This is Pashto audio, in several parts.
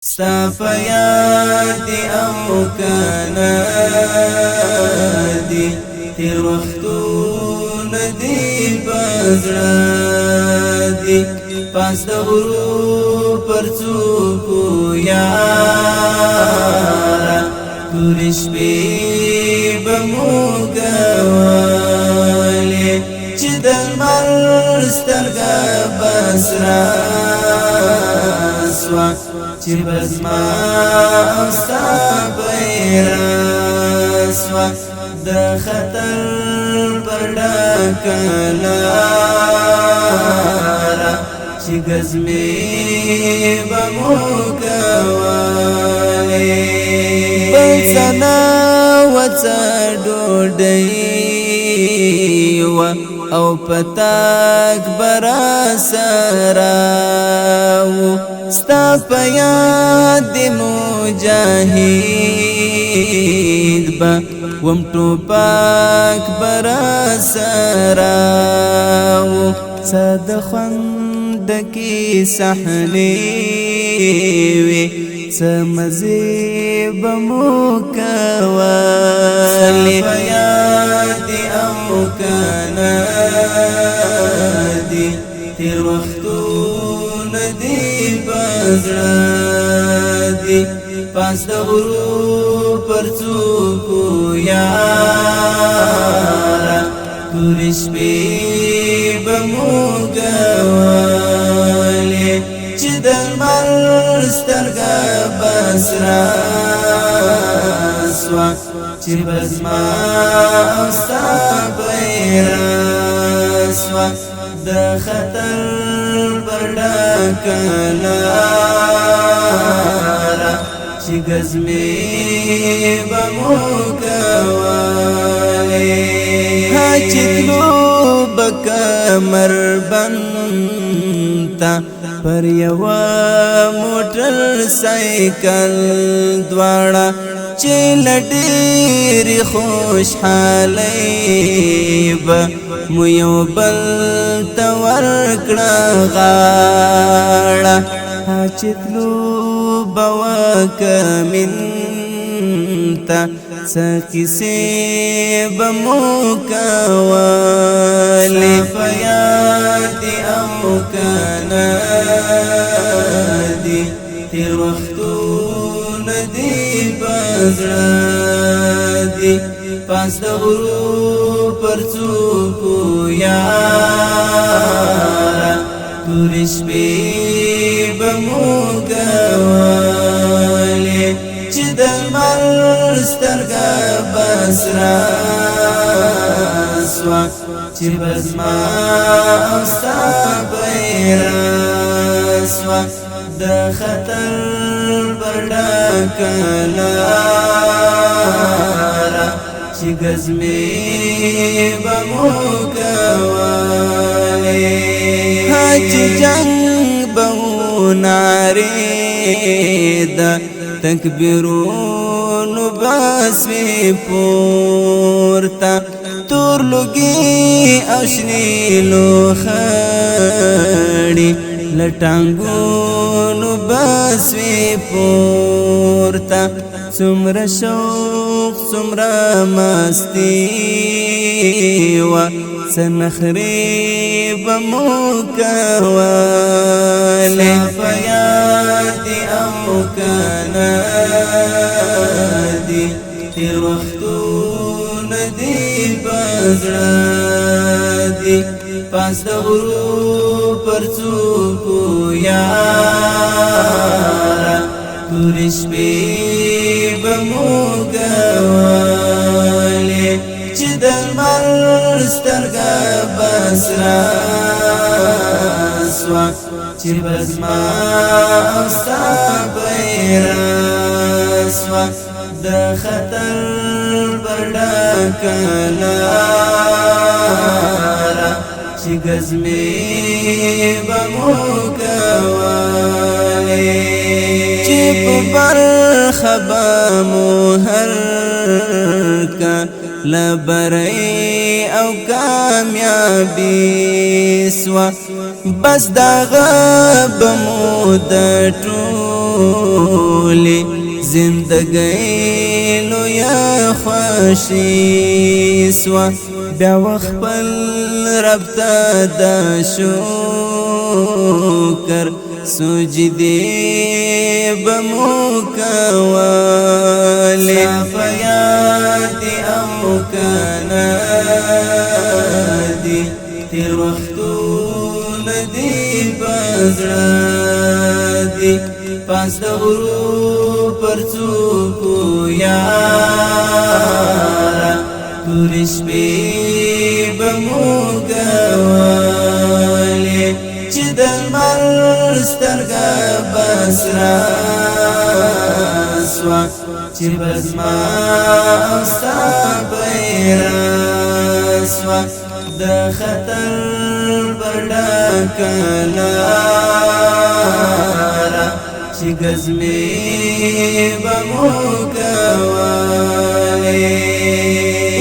ستا فیادی او کانادی تیر وختون دی بزرادی پاس د غرو پر څوکو یارا تورې شپې به مو ګولې چې د لمر سترګه به سره سوه چې بزما او ستا بیره سوه د خطر پر ډکه لاره چې ګزمې به مو کولې بل څه نه وه څه ډوډۍ وه او پتاک برا سراو ستا په یاد مجاهد با وم ټوپک برا سراو صد خوندکی صحنې وي څه مزې به مو کولې په یاد او کانادي تیر وختونه دي بزرادي پاس د غرو پر څوکو یارا تورې شپې به مو ګولې چې د لمر سترګه به سره سوه چې بزما او ستا بیره سوه د خطر پر ډکه لاره چې ګزمې به مو کولې ها چې تلو به کمربند ته پر یوه موټر سایکل دواړه چې له ډېرې خوشحالۍ به مو یو بل ته ورکړه غاړه ها چې تلو به وکمین ته څه کیسې به مو کولې په یاد او کانادي تیر وختونه دي بزرادي پاس د غرو پر څوکو یارا تورې شپې به مو ګولې چې د لمر سترګه به سره سوه چې بزما او ستا بیره سوه د خطر پر ډکه لاره چې ګزمې به مو کولې ها چې جنګ به و نارې ده تکبیرونو بسوې پورته تور لوګي او شنې لوخړې له ټانګونو بسوې پورته څومره شوق څومره مستي وه څه نخرې به مو کولې په یاد او کانادي تیر وختونه دي بزرادي پاس د غرو پر څوکو یارا تورې شپې به مو ګولې چې د لمر سترګه به سره سوه چې بزما او ستا بیره سوه د خطر پر ډکه لاره چې ګزمې به مو کولې چې په برخه به مو هر کله بری او کامیابي سوه بس دغه به مو د ټول ټولې زندګۍ لویه خوښي سوه بیا وخپل رب ته د شکر سجدې به مو کولې په یاد او کنه دي تېر وختونه دي په زړه دي پاس د غرو پر څوکو یاره تورې شپې به مو کولې چې د لمر سترګه به سره سوه چې به زما او ستا بیره سوه د خطر به ډکه لاره چې ګزمې به مو کولې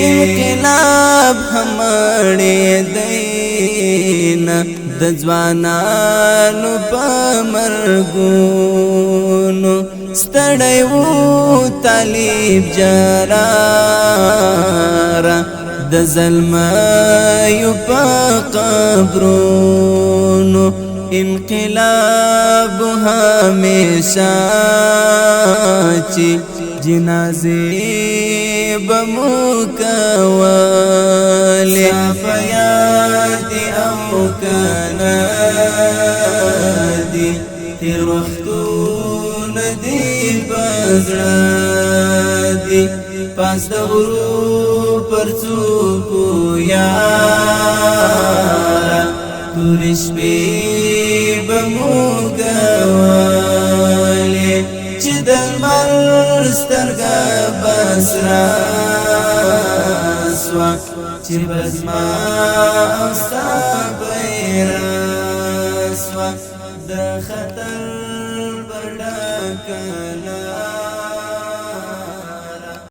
انقلاب هم اړېدی د ځوانانو په مرګونو ستړی و طالب جراره د زلمیو په قبرونو انقلاب همیشه چې جنازې به مو کولې په یاد او کنه دي تېر وختونه دي په زړه دي پاس د غرو پر څوکو یاره تورې شپې به مو کولې چې د لمر سترګه به سره سوه چې به زما او ستا بیره سوه د خطر به ډکه لاره